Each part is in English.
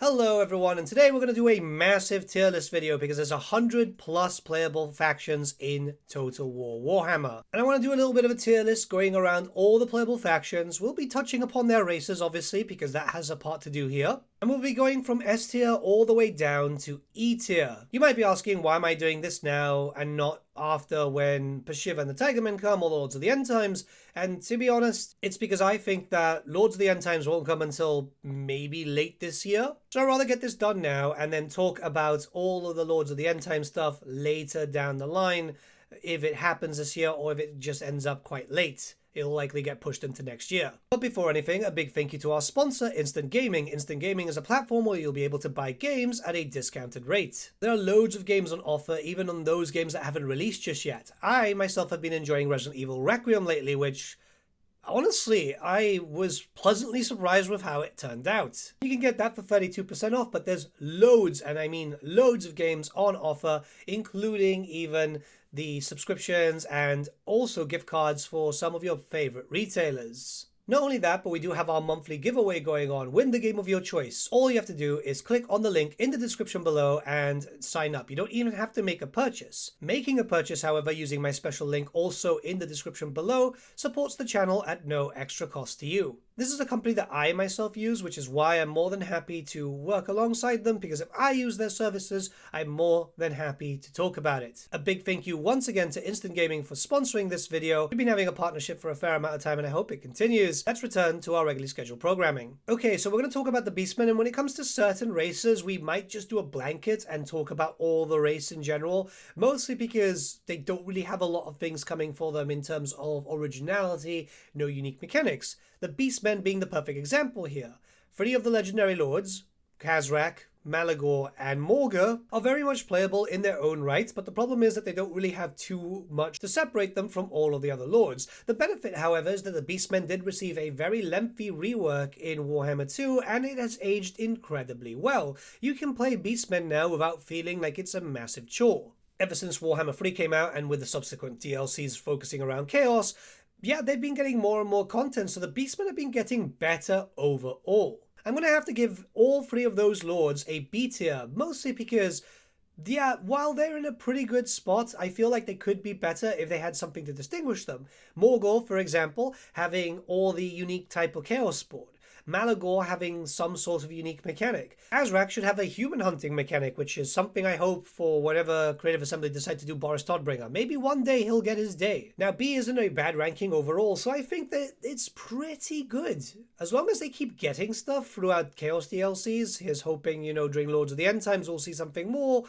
Hello everyone, and today we're going to do a massive tier list video because there's 100 plus playable factions in Total War Warhammer. And I want to do a little bit of a tier list going around all the playable factions. We'll be touching upon their races obviously because that has a part to do here. And we'll be going from S tier all the way down to E tier. You might be asking, why am I doing this now and not after when Pashiv and the Tigermen come, or the Lords of the End Times? And to be honest, it's because I think that Lords of the End Times won't come until maybe late this year. So I'd rather get this done now and then talk about all of the Lords of the End Time stuff later down the line, if it happens this year or if it just ends up quite late. It'll likely get pushed into next year. But before anything, a big thank you to our sponsor, Instant Gaming. Instant Gaming is a platform where you'll be able to buy games at a discounted rate. There are loads of games on offer, even on those games that haven't released just yet. I myself have been enjoying Resident Evil Requiem lately, which honestly, I was pleasantly surprised with how it turned out. You can get that for 32% off, but there's loads, and I mean loads of games on offer, including even the subscriptions and also gift cards for some of your favorite retailers. Not only that, but we do have our monthly giveaway going on. Win the game of your choice. All you have to do is click on the link in the description below and sign up. You don't even have to make a purchase. Making a purchase, however, using my special link also in the description below supports the channel at no extra cost to you. This is a company that I myself use, which is why I'm more than happy to work alongside them, because if I use their services, I'm more than happy to talk about it. A big thank you once again to Instant Gaming for sponsoring this video. We've been having a partnership for a fair amount of time and I hope it continues. Let's return to our regularly scheduled programming. Okay, so we're going to talk about the Beastmen, and when it comes to certain races, we might just do a blanket and talk about all the race in general, mostly because they don't really have a lot of things coming for them in terms of originality, no unique mechanics. The Beastmen being the perfect example here. 3 of the legendary lords, Khazrak, Malagor, and Morgr, are very much playable in their own right, but the problem is that they don't really have too much to separate them from all of the other lords. The benefit, however, is that the Beastmen did receive a very lengthy rework in Warhammer 2, and it has aged incredibly well. You can play Beastmen now without feeling like it's a massive chore. Ever since Warhammer 3 came out, and with the subsequent DLCs focusing around Chaos, yeah, they've been getting more and more content, so the Beastmen have been getting better overall. I'm going to have to give all 3 of those lords a B tier, mostly because, yeah, while they're in a pretty good spot, I feel like they could be better if they had something to distinguish them. Morgr, for example, having all the unique type of Chaos Sport. Malagor having some sort of unique mechanic. Khazrak should have a human hunting mechanic, which is something I hope for whatever Creative Assembly decide to do Boris Todbringer. Maybe one day he'll get his day. Now, B isn't a bad ranking overall, so I think that it's pretty good. As long as they keep getting stuff throughout Chaos DLCs, here's hoping, during Lords of the End Times we'll see something more,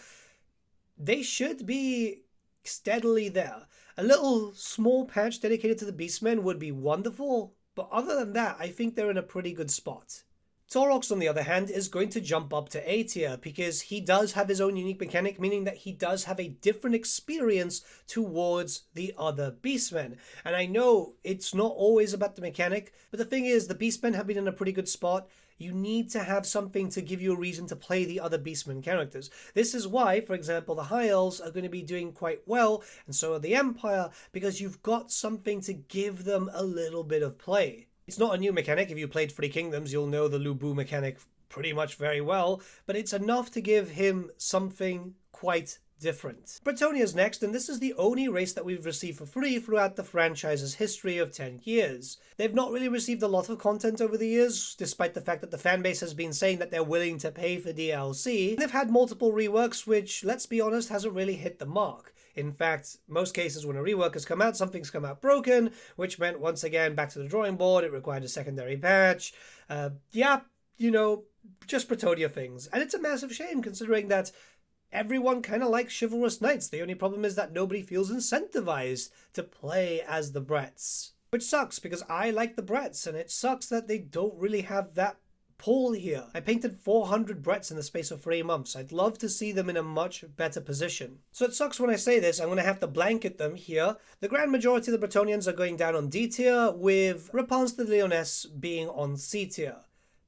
they should be steadily there. A little small patch dedicated to the Beastmen would be wonderful. But other than that, I think they're in a pretty good spot. Taurox, on the other hand, is going to jump up to A tier because he does have his own unique mechanic, meaning that he does have a different experience towards the other Beastmen. And I know it's not always about the mechanic, but the thing is, the Beastmen have been in a pretty good spot. You need to have something to give you a reason to play the other Beastmen characters. This is why, for example, the High Elves are going to be doing quite well, and so are the Empire, because you've got something to give them a little bit of play. It's not a new mechanic. If you played Three Kingdoms, you'll know the Lubu mechanic pretty much very well, but it's enough to give him something quite different. Bretonnia's next, and this is the only race that we've received for free throughout the franchise's history of 10 years. They've not really received a lot of content over the years, despite the fact that the fanbase has been saying that they're willing to pay for DLC. They've had multiple reworks, which, let's be honest, hasn't really hit the mark. In fact, most cases when a rework has come out, something's come out broken, which meant once again back to the drawing board, it required a secondary patch. Just Bretonnia things. And it's a massive shame considering that everyone kind of likes chivalrous knights. The only problem is that nobody feels incentivized to play as the Bretts. Which sucks, because I like the Bretts, and it sucks that they don't really have that pull here. I painted 400 Bretts in the space of 3 months. I'd love to see them in a much better position. So it sucks when I say this, I'm going to have to blanket them here. The grand majority of the Bretonnians are going down on D tier, with Rapunzel the Leoness being on C tier.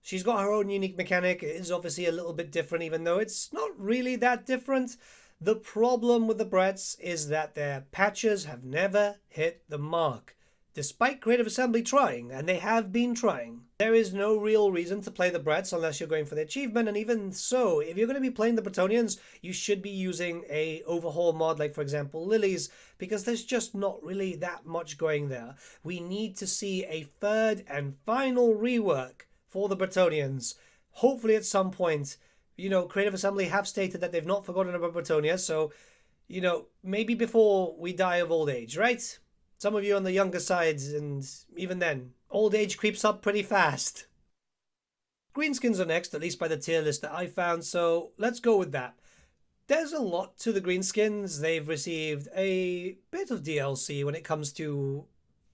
She's got her own unique mechanic. It is obviously a little bit different, even though it's not really that different. The problem with the Bretts is that their patches have never hit the mark. despite Creative Assembly trying, and they have been trying, there is no real reason to play the Brets unless you're going for the achievement, and even so, if you're going to be playing the Bretonnians, you should be using a overhaul mod like, for example, Lilies, because there's just not really that much going there. We need to see a third and final rework for the Bretonnians. Hopefully at some point, you know, Creative Assembly have stated that they've not forgotten about Bretonnia, so, you know, maybe before we die of old age, right? Some of you on the younger side, and even then, old age creeps up pretty fast. Greenskins are next, at least by the tier list that I found, so let's go with that. There's a lot to the Greenskins. They've received a bit of DLC when it comes to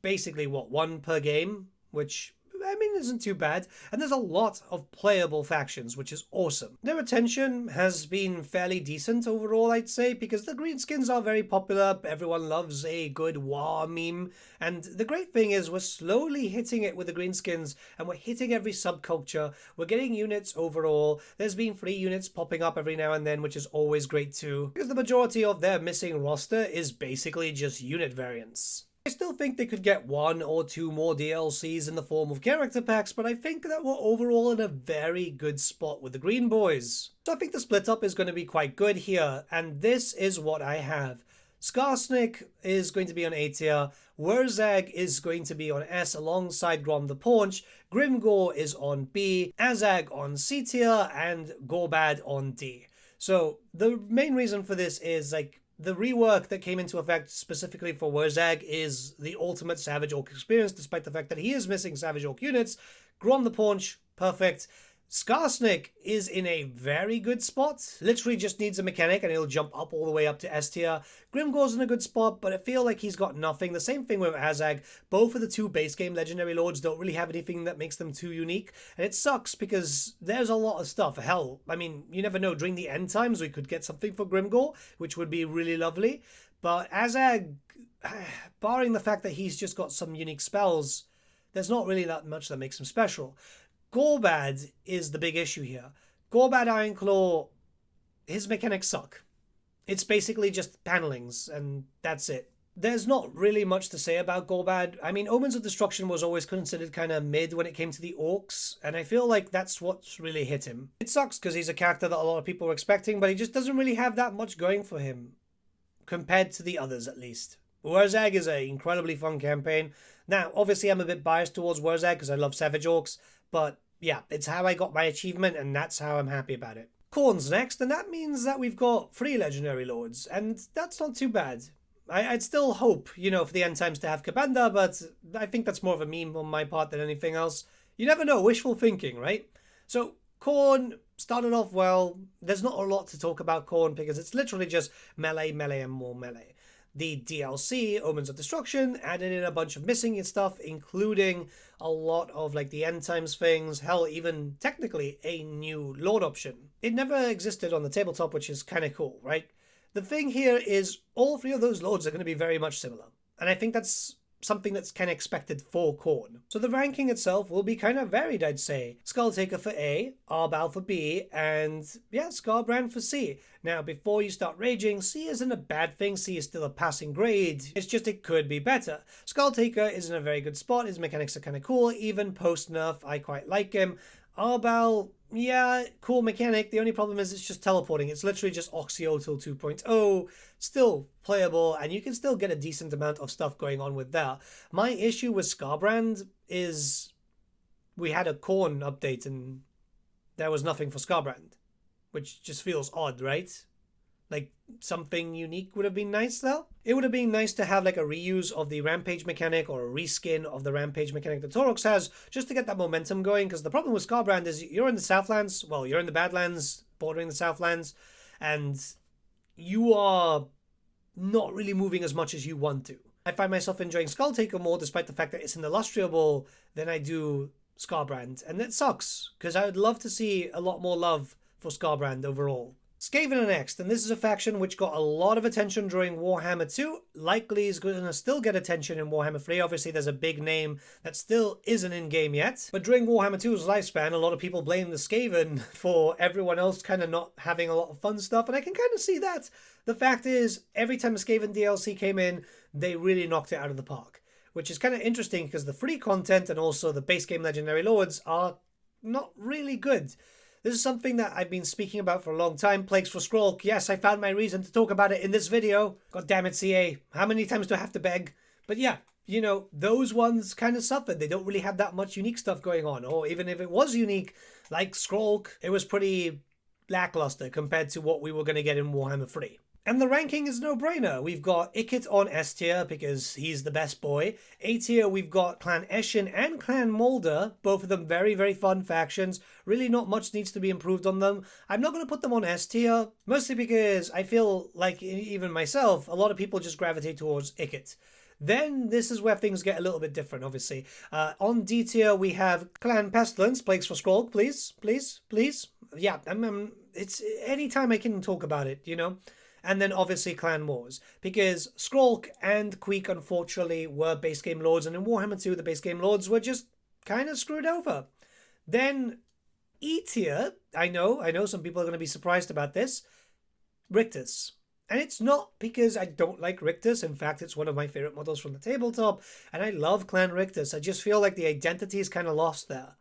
basically, what, one per game, which, I mean, isn't too bad. And there's a lot of playable factions, which is awesome. Their retention has been fairly decent overall, I'd say, because the Greenskins are very popular. Everyone loves a good war meme. And the great thing is we're slowly hitting it with the Greenskins, and we're hitting every subculture. We're getting units overall. There's been free units popping up every now and then, which is always great too, because the majority of their missing roster is basically just unit variants. I still think they could get 1 or 2 more DLCs in the form of character packs, but I think that we're overall in a very good spot with the Green Boys. So I think the split up is going to be quite good here, and this is what I have. Skarsnik is going to be on A tier, Wurzag is going to be on S alongside Grom the Paunch, Grimgor is on B, Azag on C tier, and Gorbad on D. So the main reason for this is, like, the rework that came into effect specifically for Wurzag is the ultimate Savage Orc experience, despite the fact that he is missing Savage Orc units. Grom the Paunch, perfect. Skarsnik is in a very good spot. Literally just needs a mechanic and he'll jump up all the way up to S tier. Grimgor's in a good spot, but I feel like he's got nothing. The same thing with Azag. Both of the 2 base game Legendary Lords don't really have anything that makes them too unique. And it sucks because there's a lot of stuff. Hell, I mean, you never know. During the end times, we could get something for Grimgor, which would be really lovely. But Azag, barring the fact that he's just got some unique spells, there's not really that much that makes him special. Gorbad is the big issue here. Gorbad Ironclaw, his mechanics suck. It's basically just panelings, and that's it. There's not really much to say about Gorbad. I mean, Omens of Destruction was always considered kind of mid when it came to the Orcs, and I feel like that's what's really hit him. It sucks because he's a character that a lot of people were expecting, but he just doesn't really have that much going for him, compared to the others at least. Wurzag is an incredibly fun campaign. Now, obviously I'm a bit biased towards Wurzag because I love Savage Orcs, but yeah, it's how I got my achievement, and that's how I'm happy about it. Khorne's next, and that means that we've got 3 Legendary Lords, and that's not too bad. I'd still hope, you know, for the end times to have Kabanda, but I think that's more of a meme on my part than anything else. You never know, wishful thinking, right? So, Khorne started off well. There's not a lot to talk about Khorne because it's literally just melee, melee, and more melee. The DLC, Omens of Destruction, added in a bunch of missing stuff, including a lot of like the end times things, hell, even technically a new Lord option. It never existed on the tabletop, which is kind of cool, right? The thing here is all 3 of those Lords are going to be very much similar. And I think that's something that's kind of expected for Khorne. So the ranking itself will be kind of varied, I'd say. Skulltaker for A, Arbal for B, and yeah, Skarbrand for C. Now, before you start raging, C isn't a bad thing. C is still a passing grade. It's just it could be better. Skulltaker is in a very good spot. His mechanics are kind of cool. Even post-nerf, I quite like him. Arbal, yeah, cool mechanic. The only problem is it's just teleporting. It's literally just Oxyotl 2.0. Still playable, and you can still get a decent amount of stuff going on with that. My issue with Skarbrand is we had a Khorne update and there was nothing for Skarbrand, which just feels odd, right? Like, something unique would have been nice, though. It would have been nice to have, like, a reuse of the Rampage mechanic or a reskin of the Rampage mechanic that Taurox has, just to get that momentum going, because the problem with Skarbrand is you're in the Southlands, well, you're in the Badlands, bordering the Southlands, and you are not really moving as much as you want to. I find myself enjoying Skulltaker more, despite the fact that it's in the Illustriable, than I do Skarbrand, and it sucks, because I would love to see a lot more love for Skarbrand overall. Skaven are next, and this is a faction which got a lot of attention during Warhammer 2, likely is going to still get attention in Warhammer 3. Obviously, there's a big name that still isn't in-game yet. But during Warhammer 2's lifespan, a lot of people blame the Skaven for everyone else kind of not having a lot of fun stuff, and I can kind of see that. The fact is, every time a Skaven DLC came in, they really knocked it out of the park. which is kind of interesting because the free content and also the base game Legendary Lords are not really good. This is something that I've been speaking about for a long time. Plagues for Skrulk. Yes, I found my reason to talk about it in this video. God damn it, CA. How many times do I have to beg? But yeah, you know, those ones kind of suffered. They don't really have that much unique stuff going on. Or even if it was unique, like Skrulk, it was pretty lackluster compared to what we were going to get in Warhammer 3. And the ranking is no-brainer. We've got Ikit on S tier because he's the best boy. A tier, we've got Clan Eshin and Clan Molder. Both of them very, very fun factions. Really not much needs to be improved on them. I'm not going to put them on S tier, mostly because I feel like, even myself, a lot of people just gravitate towards Ikit. Then this is where things get a little bit different, obviously. On D tier, we have Clan Pestilence. Plagues for Skrulk, please, please, please. Yeah, it's anytime I can talk about it, you know. And then obviously Clan Wars, because Skrulk and Queek unfortunately were base game lords, and in Warhammer 2 the base game lords were just kind of screwed over. Then E tier, I know some people are going to be surprised about this, Rictus. And it's not because I don't like Rictus. In fact, it's one of my favorite models from the tabletop, and I love Clan Rictus. I just feel like the identity is kind of lost there.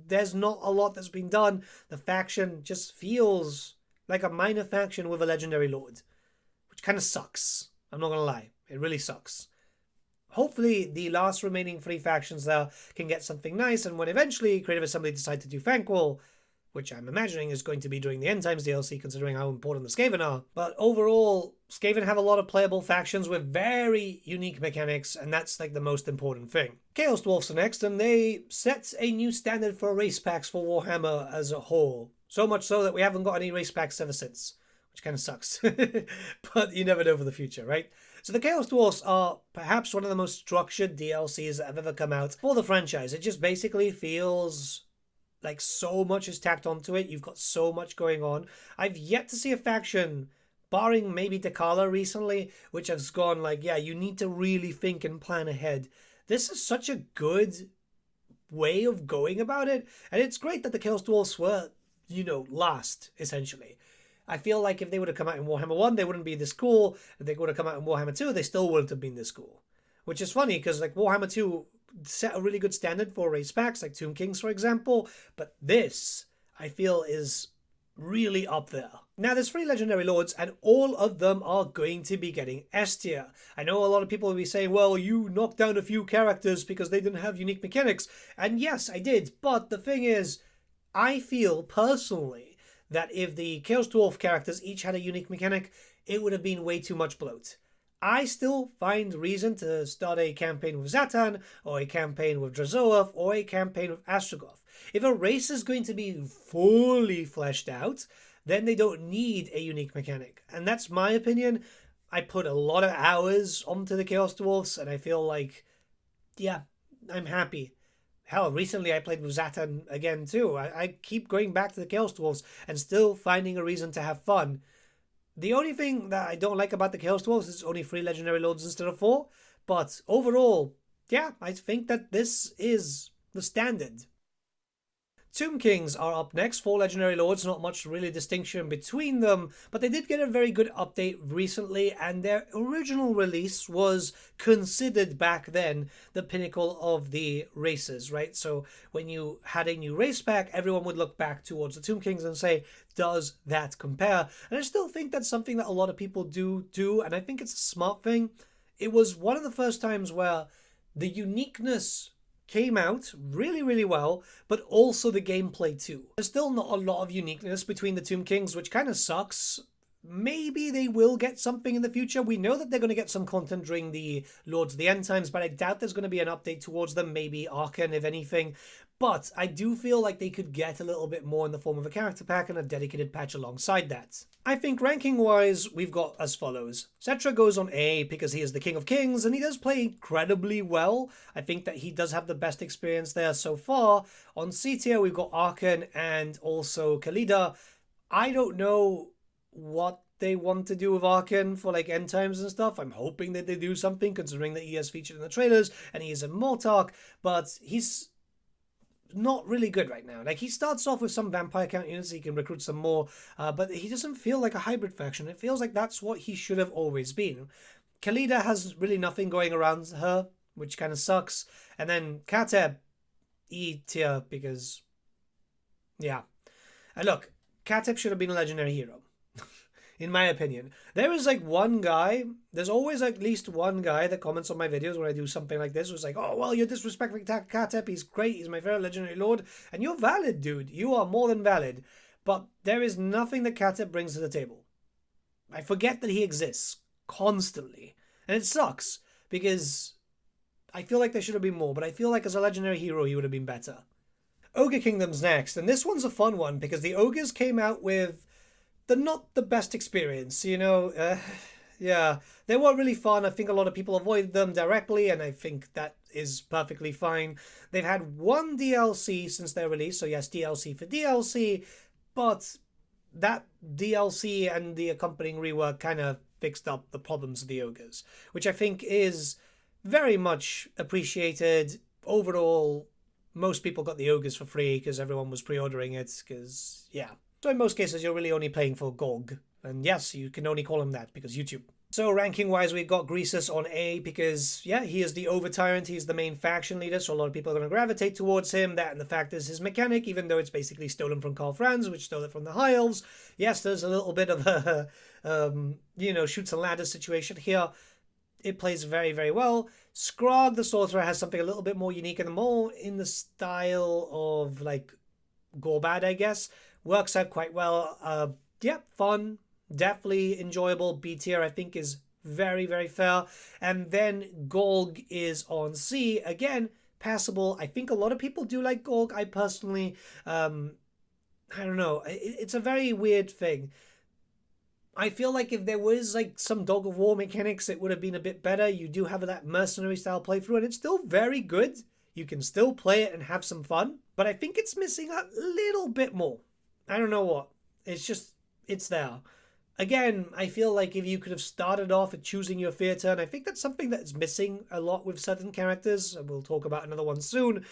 There's not a lot that's been done. The faction just feels like a minor faction with a legendary lord, which kind of sucks. I'm not going to lie. It really sucks. Hopefully, the last remaining 3 factions there can get something nice, and when eventually Creative Assembly decide to do Thankful, which I'm imagining is going to be during the End Times DLC, considering how important the Skaven are. But overall, Skaven have a lot of playable factions with very unique mechanics, and that's like the most important thing. Chaos Dwarfs are next, and they set a new standard for race packs for Warhammer as a whole. So much so that we haven't got any race packs ever since, which kind of sucks. But you never know for the future, right? So the Chaos Dwarfs are perhaps one of the most structured DLCs that have ever come out for the franchise. It just basically feels like so much is tacked onto it. You've got so much going on. I've yet to see a faction, barring maybe Dakala recently, which has gone like, yeah, you need to really think and plan ahead. This is such a good way of going about it. And it's great that the Chaos Dwarfs were, you know, last, essentially. I feel like if they would have come out in Warhammer 1, they wouldn't be this cool. If they would have come out in Warhammer 2, they still wouldn't have been this cool. Which is funny, because like Warhammer 2 set a really good standard for race packs, like Tomb Kings, for example. But this, I feel, is really up there. Now, there's 3 legendary lords, and all of them are going to be getting S tier. I know a lot of people will be saying, well, you knocked down a few characters because they didn't have unique mechanics. And yes, I did. But the thing is, I feel personally that if the Chaos Dwarf characters each had a unique mechanic, it would have been way too much bloat. I still find reason to start a campaign with Zatan, or a campaign with Drazoath, or a campaign with Astrogoth. If a race is going to be fully fleshed out, then they don't need a unique mechanic. And that's my opinion. I put a lot of hours onto the Chaos Dwarfs, and I feel like, yeah, I'm happy. Hell, recently I played with Zatan again too. I keep going back to the Chaos Dwarfs and still finding a reason to have fun. The only thing that I don't like about the Chaos Dwarfs is only 3 legendary lords instead of 4. But overall, yeah, I think that this is the standard. Tomb Kings are up next, 4 legendary lords, not much really distinction between them, but they did get a very good update recently, and their original release was considered back then the pinnacle of the races, right? So when you had a new race pack, everyone would look back towards the Tomb Kings and say, does that compare? And I still think that's something that a lot of people do, and I think it's a smart thing. It was one of the first times where the uniqueness came out really, really well, but also the gameplay too. There's still not a lot of uniqueness between the Tomb Kings, which kind of sucks. Maybe they will get something in the future. We know that they're going to get some content during the Lords of the End Times, but I doubt there's going to be an update towards them, maybe Archon, if anything. But I do feel like they could get a little bit more in the form of a character pack and a dedicated patch alongside that. I think ranking-wise, we've got as follows. Cetra goes on A because he is the King of Kings, and he does play incredibly well. I think that he does have the best experience there so far. On C tier, we've got Archon and also Khalida. I don't know what they want to do with Archon for like end times and stuff. I'm hoping that they do something, considering that he is featured in the trailers and he is a Mortarch, but he's not really good right now. Like, he starts off with some vampire count units, so he can recruit some more, but he doesn't feel like a hybrid faction. It feels like that's what he should have always been. Khalida has really nothing going around her which kind of sucks. And then Cathay, E tier, because, yeah. And look, Cathay should have been a legendary hero, in my opinion. There is like one guy, there's always at least one guy that comments on my videos when I do something like this, who's like, oh, well, you're disrespecting Cathay, he's great, he's my favorite legendary lord. And you're valid, dude. You are more than valid. But there is nothing that Cathay brings to the table. I forget that he exists constantly. And it sucks, because I feel like there should have been more, but I feel like as a legendary hero, he would have been better. Ogre Kingdoms next, and this one's a fun one, because the Ogres came out with not the best experience, you know. Yeah, they were really fun. I think a lot of people avoided them directly, and I think that is perfectly fine. They've had one DLC since their release, so yes, DLC for DLC, but that DLC and the accompanying rework kind of fixed up the problems of the Ogres, which I think is very much appreciated. Overall, most people got the Ogres for free because everyone was pre-ordering it, because, yeah. So in most cases, you're really only playing for GOG. And yes, you can only call him that because YouTube. So ranking-wise, we've got Grudges on A because, yeah, he is the over-tyrant. He's the main faction leader, so a lot of people are going to gravitate towards him. That and the fact is his mechanic, even though it's basically stolen from Karl Franz, which stole it from the High Elves. Yes, there's a little bit of a, you know, shoots and ladders situation here. It plays very, very well. Skrog the Sorcerer has something a little bit more unique and more in the style of, like, Gorbad, I guess. Works out quite well. Yeah, fun. Definitely enjoyable. B tier, I think, is very, very fair. And then Gorg is on C. Again, passable. I think a lot of people do like Gorg. I personally, I don't know. It's a very weird thing. I feel like if there was like some Dog of War mechanics, it would have been a bit better. You do have that mercenary style playthrough, and it's still very good. You can still play it and have some fun. But I think it's missing a little bit more. I don't know what. It's just, it's there. Again, I feel like if you could have started off at choosing your theatre, and I think that's something that's missing a lot with certain characters, and we'll talk about another one soon,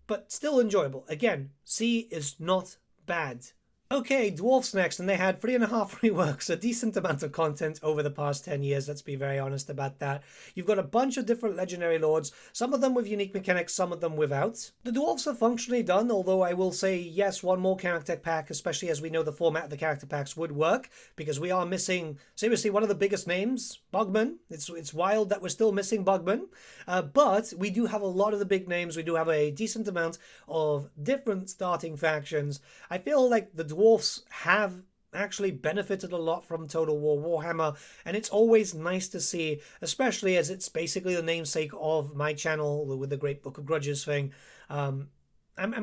but still enjoyable. Again, C is not bad. Okay, Dwarfs next, and they had 3.5 reworks, a decent amount of content over the past 10 years, let's be very honest about that. You've got a bunch of different legendary lords, some of them with unique mechanics, some of them without. The Dwarfs are functionally done, although I will say, yes, one more character pack, especially as we know the format of the character packs would work, because we are missing, seriously, one of the biggest names, Bugman. It's wild that we're still missing Bugman, but we do have a lot of the big names, we do have a decent amount of different starting factions. I feel like the Dwarfs have actually benefited a lot from Total War Warhammer, and it's always nice to see, especially as it's basically the namesake of my channel with the Great Book of Grudges thing. I'm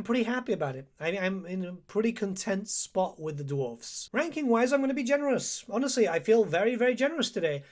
pretty happy about it. I'm in a pretty content spot with the Dwarfs. Ranking wise, I'm going to be generous. Honestly, I feel very, very generous today.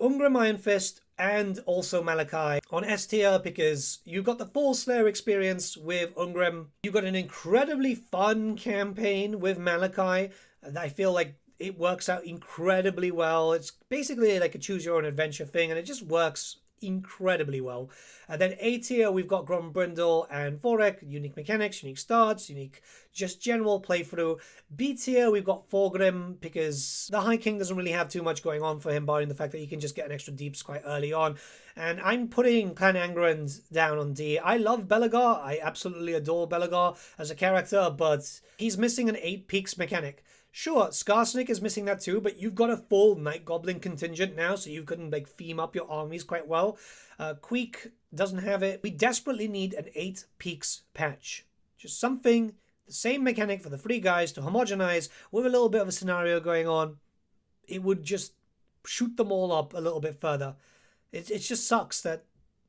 Ungrim Iron Fist and also Malachi on S tier because you got the full Slayer experience with Ungrim. You got an incredibly fun campaign with Malachi. I feel like it works out incredibly well. It's basically like a choose your own adventure thing, and it just works incredibly well. And then A tier, we've got Grombrindle and Vorek, unique mechanics, unique starts, unique just general playthrough. B tier, we've got Thorgrim because the High King doesn't really have too much going on for him, barring the fact that he can just get an extra deeps quite early on. And I'm putting Clan Angrand down on D. I love Belegar. I absolutely adore Belegar as a character, but he's missing an 8 peaks mechanic. Sure, Skarsnik is missing that too, but you've got a full Night Goblin contingent now, so you can like theme up your armies quite well. Queek doesn't have it. We desperately need an 8 peaks patch. Just something, the same mechanic for the 3 guys to homogenize with a little bit of a scenario going on. It would just shoot them all up a little bit further. It just sucks that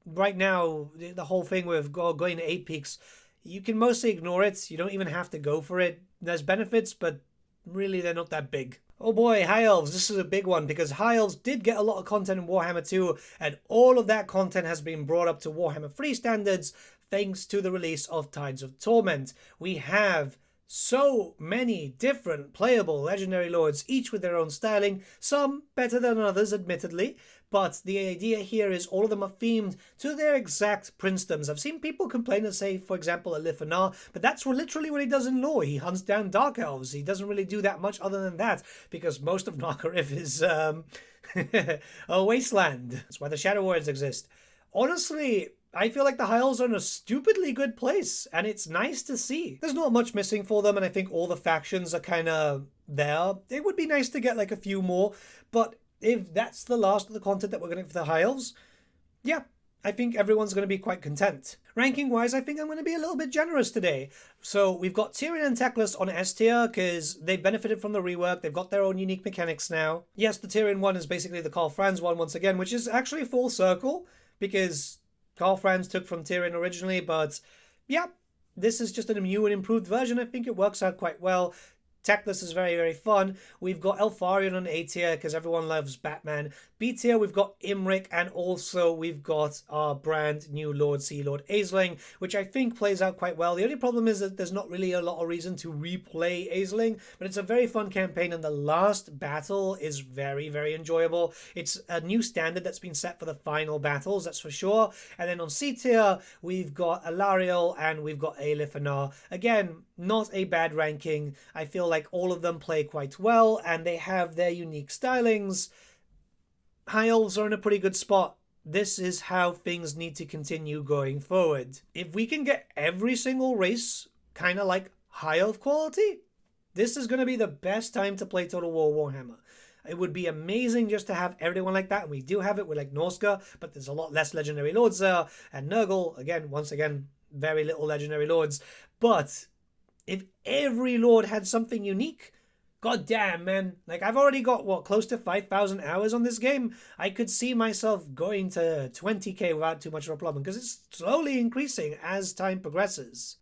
right now, the whole thing with going to 8 peaks, you can mostly ignore it. You don't even have to go for it. There's benefits, but really they're not that big. Oh boy, High Elves, this is a big one because High Elves did get a lot of content in Warhammer 2, and all of that content has been brought up to Warhammer 3 standards thanks to the release of Tides of Torment. We have so many different playable legendary lords, each with their own styling, some better than others admittedly, but the idea here is all of them are themed to their exact princedoms. I've seen people complain and say, for example, Alifanar, but that's literally what he does in lore. He hunts down Dark Elves. He doesn't really do that much other than that, because most of Narkarif is a wasteland. That's why the Shadow Warriors exist. honestly, I feel like the High Elves are in a stupidly good place, and it's nice to see. There's not much missing for them, and I think all the factions are kind of there. It would be nice to get like a few more, but if that's the last of the content that we're going to get for the High Elves, yeah, I think everyone's going to be quite content. Ranking-wise, I think I'm going to be a little bit generous today. So we've got Tyrion and Teclis on S tier because they've benefited from the rework. They've got their own unique mechanics now. Yes, the Tyrion one is basically the Karl Franz one once again, which is actually full circle because Karl Franz took from Tyrion originally, but yeah, this is just a new and improved version. I think it works out quite well. Teclis is very, very fun. We've got Elfarion on A tier because everyone loves Batman. B tier, we've got Imrik, and also we've got our brand new Lord Sea Lord Aisling, which I think plays out quite well. The only problem is that there's not really a lot of reason to replay Aisling, but it's a very fun campaign, and the last battle is very, very enjoyable. It's a new standard that's been set for the final battles, that's for sure. And then on C tier, we've got Alariel and we've got Aelif. Again, not a bad ranking. I feel like all of them play quite well, and they have their unique stylings. High Elves are in a pretty good spot. This is how things need to continue going forward. If we can get every single race kind of like High Elf quality, this is going to be the best time to play Total War Warhammer. It would be amazing just to have everyone like that, and we do have it with like Norska, but there's a lot less legendary lords there, and Nurgle, again, once again, very little legendary lords. But if every lord had something unique, god damn, man. Like, I've already got, what, close to 5,000 hours on this game? I could see myself going to 20k without too much of a problem, because it's slowly increasing as time progresses.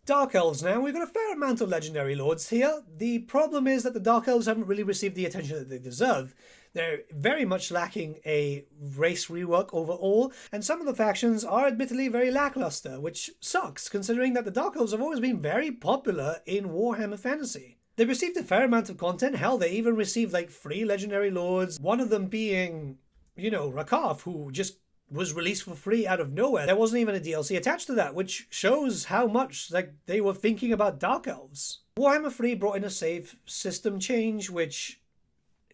Dark Elves now. We've got a fair amount of legendary lords here. The problem is that the Dark Elves haven't really received the attention that they deserve. They're very much lacking a race rework overall, and some of the factions are admittedly very lackluster, which sucks, considering that the Dark Elves have always been very popular in Warhammer Fantasy. They received a fair amount of content. Hell, they even received like 3 legendary lords, one of them being, you know, Rakaf, who just was released for free out of nowhere. There wasn't even a DLC attached to that, which shows how much like they were thinking about Dark Elves. Warhammer 3 brought in a save system change, which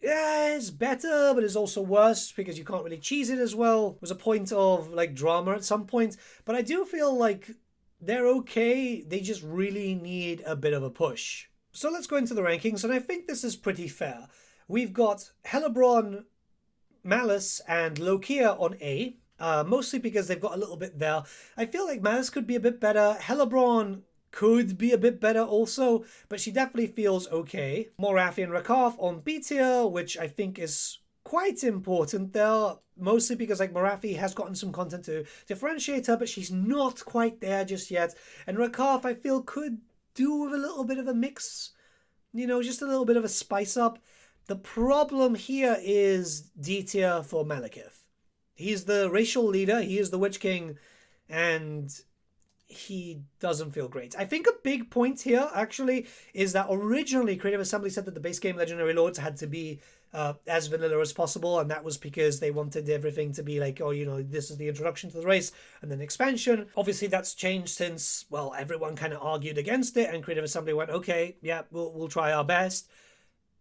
is better, but is also worse because you can't really cheese it as well. There was a point of like drama at some point, but I do feel like they're okay. They just really need a bit of a push. So let's go into the rankings, and I think this is pretty fair. We've got Hellebron, Malice, and Lokia on A, mostly because they've got a little bit there. I feel like Malice could be a bit better. Hellebron could be a bit better also, but she definitely feels okay. Morathi and Rakaf on B tier, which I think is quite important there, mostly because like Morathi has gotten some content to differentiate her, but she's not quite there just yet. And Rakaf, I feel, could do with a little bit of a mix, you know, just a little bit of a spice up. The problem here is D tier for Malekith. He's the racial leader, he is the Witch King, and he doesn't feel great. I think a big point here, actually, is that originally Creative Assembly said that the base game Legendary Lords had to be as vanilla as possible, and that was because they wanted everything to be like, oh, you know, this is the introduction to the race, and then expansion. Obviously, that's changed since, well, everyone kind of argued against it, and Creative Assembly went, okay, yeah, we'll try our best.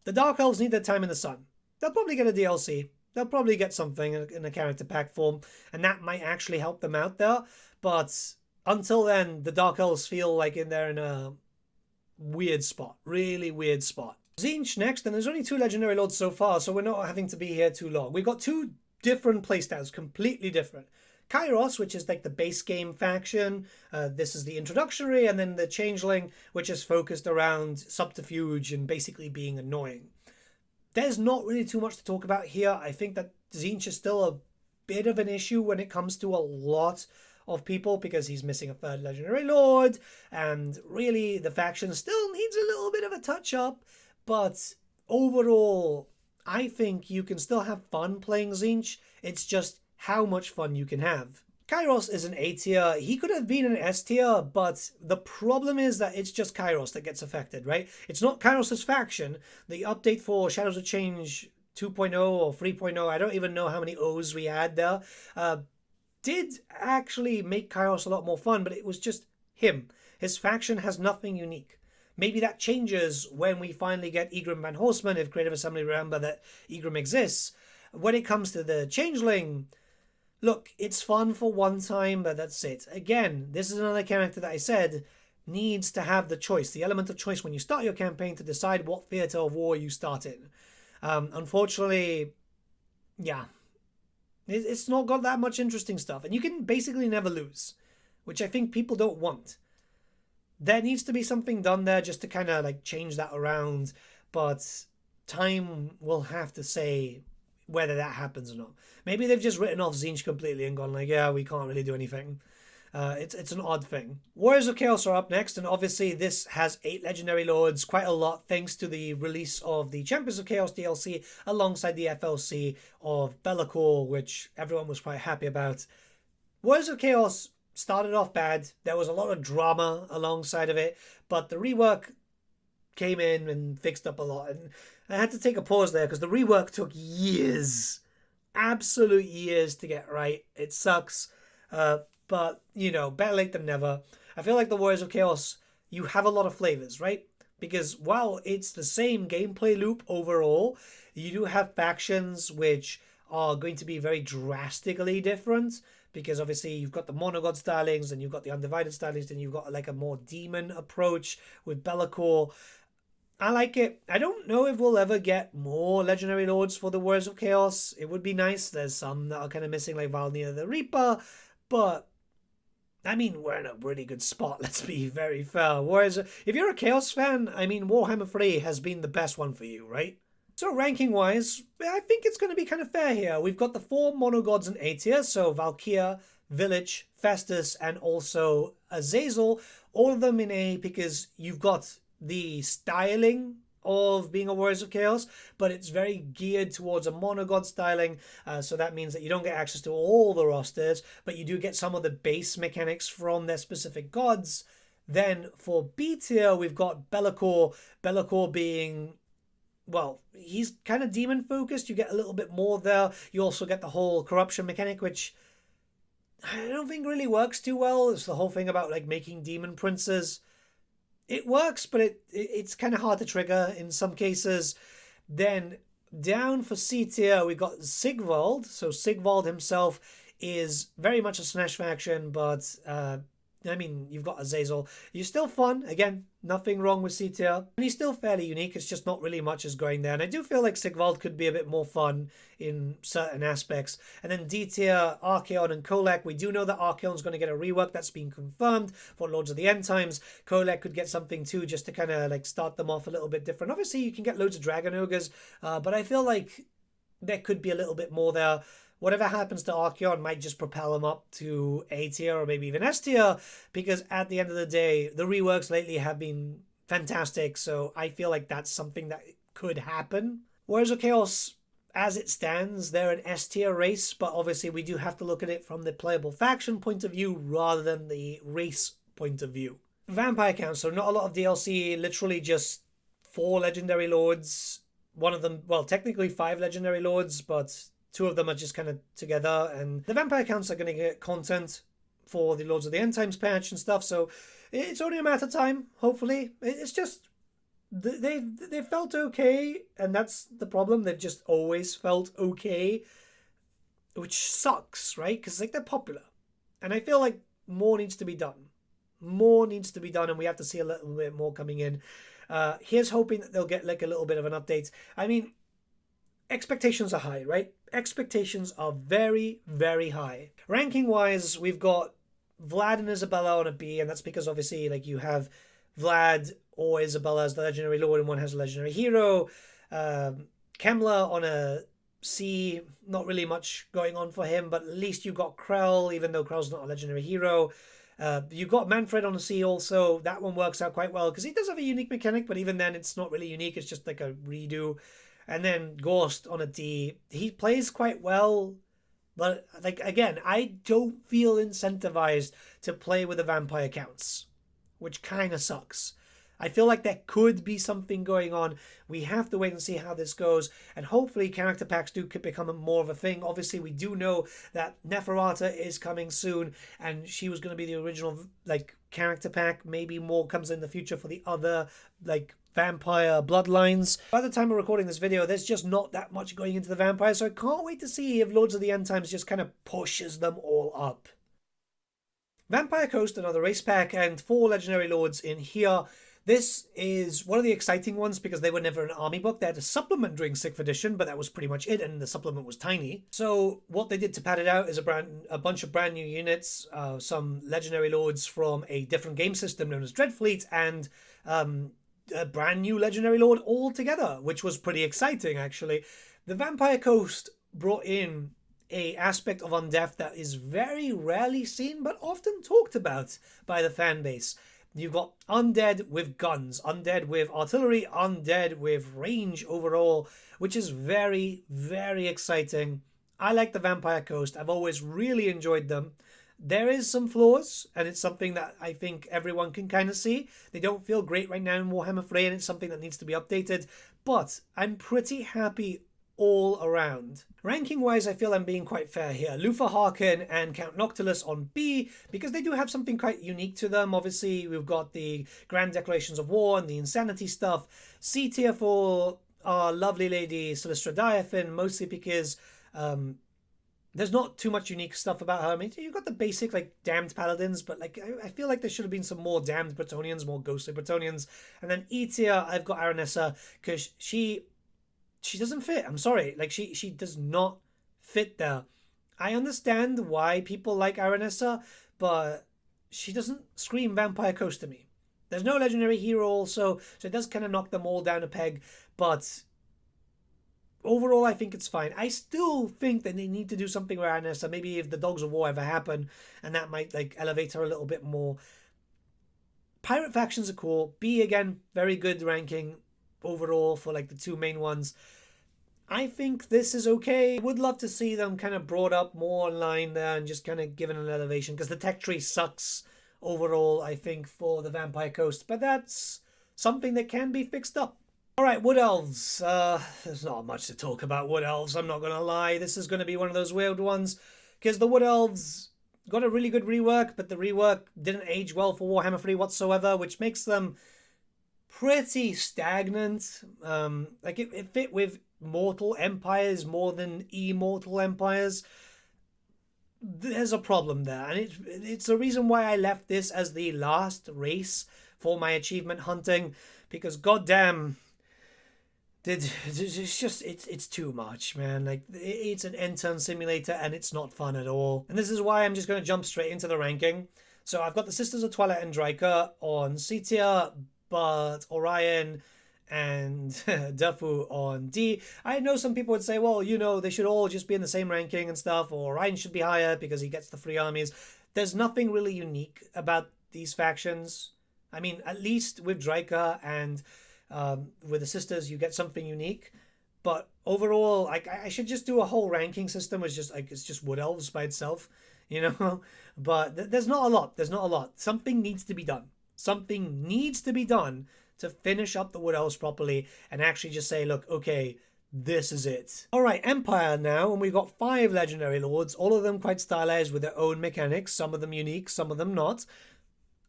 The Dark Elves need their time in the sun. They'll probably get a DLC. They'll probably get something in a character pack form, and that might actually help them out there. But until then, the Dark Elves feel like they're in a weird spot. Really weird spot. Tzeentch next, and there's only 2 Legendary Lords so far, so we're not having to be here too long. We've got 2 different playstyles, completely different. Kairos, which is like the base game faction. This is the introductory, and then the Changeling, which is focused around subterfuge and basically being annoying. There's not really too much to talk about here. I think that Tzeentch is still a bit of an issue when it comes to a lot of people because he's missing a 3rd Legendary Lord, and really the faction still needs a little bit of a touch-up, but overall, I think you can still have fun playing Tzeentch. It's just how much fun you can have. Kairos is an A tier. He could have been an S tier, but the problem is that it's just Kairos that gets affected, right? It's not Kairos' faction. The update for Shadows of Change 2.0 or 3.0, I don't even know how many O's we had there, did actually make Kairos a lot more fun, but it was just him. His faction has nothing unique. Maybe that changes when we finally get Egram Van Horseman, if Creative Assembly remember that Egram exists. When it comes to the Changeling, look, it's fun for one time, but that's it. Again, this is another character that I said needs to have the choice, the element of choice when you start your campaign to decide what theatre of war you start in. Unfortunately, yeah, it's not got that much interesting stuff, and you can basically never lose, which I think people don't want. There needs to be something done there just to kind of like change that around, but time will have to say whether that happens or not. Maybe they've just written off Tzeentch completely and gone like, yeah, we can't really do anything. It's an odd thing. Warriors of Chaos are up next, and obviously this has 8 legendary lords, quite a lot thanks to the release of the Champions of Chaos DLC alongside the FLC of Be'lakor, which everyone was quite happy about. Warriors of Chaos started off bad. There was a lot of drama alongside of it, but the rework came in and fixed up a lot. And I had to take a pause there because the rework took years, absolute years to get right. It sucks. But, you know, better late than never. I feel like the Warriors of Chaos, you have a lot of flavors, right? Because while it's the same gameplay loop overall, you do have factions which are going to be very drastically different. Because obviously you've got the monogod stylings, and you've got the undivided stylings, and you've got like a more demon approach with Be'lakor. I like it. I don't know if we'll ever get more legendary lords for the Warriors of Chaos. It would be nice. There's some that are kind of missing, like Valnir the Reaper, but I mean, we're in a really good spot, let's be very fair. Whereas, if you're a Chaos fan, I mean, Warhammer 3 has been the best one for you, right? So ranking-wise, I think it's going to be kind of fair here. We've got the 4 monogods in A tier, so Valkyr, Village, Festus, and also Azazel. All of them in A because you've got the styling of being a Warriors of Chaos, but it's very geared towards a monogod styling, so that means that you don't get access to all the rosters, but you do get some of the base mechanics from their specific gods. Then for B tier, we've got Be'lakor. Be'lakor being, well, he's kind of demon focused. You get a little bit more there. You also get the whole corruption mechanic, which I don't think really works too well. It's the whole thing about like making demon princes. It works, but it's kind of hard to trigger in some cases. Then down for C tier, we've got Sigvald. So Sigvald himself is very much a Slaanesh faction, but I mean, you've got Azazel. You're still fun. Again, nothing wrong with C tier. And he's still fairly unique. It's just not really much is going there. And I do feel like Sigvald could be a bit more fun in certain aspects. And then D tier, Archaon and Kholek. We do know that Archaon's going to get a rework. That's been confirmed for Lords of the End Times. Kholek could get something too, just to kind of like start them off a little bit different. Obviously, you can get loads of Dragon Ogres, but I feel like there could be a little bit more there. Whatever happens to Archaon might just propel him up to A tier or maybe even S tier, because at the end of the day, the reworks lately have been fantastic, so I feel like that's something that could happen. Warriors of Chaos, as it stands, they're an S tier race, but obviously we do have to look at it from the playable faction point of view rather than the race point of view. Vampire count, so not a lot of DLC, literally just 4 legendary lords. One of them, well, technically 5 legendary lords, but 2 of them are just kind of together, and the vampire counts are going to get content for the Lords of the End Times patch and stuff, so it's only a matter of time, hopefully. It's just, they felt okay, and that's the problem. They've just always felt okay, which sucks, right? Because like, they're popular, and I feel like more needs to be done. More needs to be done, and we have to see a little bit more coming in. Here's hoping that they'll get like a little bit of an update. I mean, expectations are high, right? Expectations are very, very high. Ranking wise, we've got Vlad and Isabella on a B, and that's because obviously like you have Vlad or Isabella as the legendary lord, and one has a legendary hero. Kemla on a C, not really much going on for him, but at least you've got Krell, even though Krell's not a legendary hero. You've got Manfred on a C also. That one works out quite well because he does have a unique mechanic, but even then it's not really unique. It's just like a redo. And then Ghost on a D. He plays quite well, but like again, I don't feel incentivized to play with the vampire counts, which kind of sucks. I feel like there could be something going on. We have to wait and see how this goes, and hopefully character packs could become more of a thing. Obviously, we do know that Neferata is coming soon, and she was going to be the original like character pack. Maybe more comes in the future for the other like vampire bloodlines. By the time of recording this video, there's just not that much going into the vampires, so I can't wait to see if Lords of the End Times just kind of pushes them all up. Vampire Coast, another race pack, and 4 legendary lords in here. This is one of the exciting ones because they were never an army book. They had a supplement during 6th edition, but that was pretty much it, and the supplement was tiny. So what they did to pad it out is a bunch of brand new units, some legendary lords from a different game system known as Dreadfleet, and a brand new legendary lord all together, which was pretty exciting, actually. The Vampire Coast brought in a aspect of undeath that is very rarely seen, but often talked about by the fan base. You've got undead with guns, undead with artillery, undead with range overall, which is very, very exciting. I like the Vampire Coast. I've always really enjoyed them. There is some flaws, and it's something that I think everyone can kind of see. They don't feel great right now in Warhammer 3, and it's something that needs to be updated, but I'm pretty happy all around. Ranking wise, I feel I'm being quite fair here. Luthor Harkin and Count Noctilus on B, because they do have something quite unique to them. Obviously, we've got the Grand Declarations of War and the Insanity stuff. C tier for our lovely lady Silistra Diaphin, mostly because there's not too much unique stuff about her. I mean, you've got the basic, like, damned paladins, but, like, I feel like there should have been some more damned Bretonnians, more ghostly Bretonnians. And then E tier, I've got Aranessa, because she doesn't fit. I'm sorry. Like, she does not fit there. I understand why people like Aranessa, but she doesn't scream Vampire Coast to me. There's no legendary hero also, so it does kind of knock them all down a peg, but overall, I think it's fine. I still think that they need to do something with Aranessa. Maybe if the Dogs of War ever happen, and that might, like, elevate her a little bit more. Pirate factions are cool. B, again, very good ranking overall for, like, the 2 main ones. I think this is okay. Would love to see them kind of brought up more online there and just kind of given an elevation, because the tech tree sucks overall, I think, for the Vampire Coast. But that's something that can be fixed up. Alright, Wood Elves. There's not much to talk about Wood Elves, I'm not going to lie. This is going to be one of those weird ones, because the Wood Elves got a really good rework, but the rework didn't age well for Warhammer 3 whatsoever, which makes them pretty stagnant. Like, it fit with mortal empires more than immortal empires. There's a problem there, and it's the reason why I left this as the last race for my achievement hunting, because goddamn, it's too much, man. Like, it's an end turn simulator and it's not fun at all. And this is why I'm just going to jump straight into the ranking. So I've got the Sisters of Twilight and Dryka on C tier, but Orion and Dufu on D. I know some people would say, well, you know, they should all just be in the same ranking and stuff, or Orion should be higher because he gets the 3 armies. There's nothing really unique about these factions. I mean, at least with Dryka and with the Sisters, you get something unique. But overall, I should just do a whole ranking system. It's just Wood Elves by itself, you know. But there's not a lot. There's not a lot. Something needs to be done. Something needs to be done to finish up the Wood Elves properly and actually just say, look, okay, this is it. Alright, Empire now, and we've got 5 legendary lords, all of them quite stylized with their own mechanics, some of them unique, some of them not.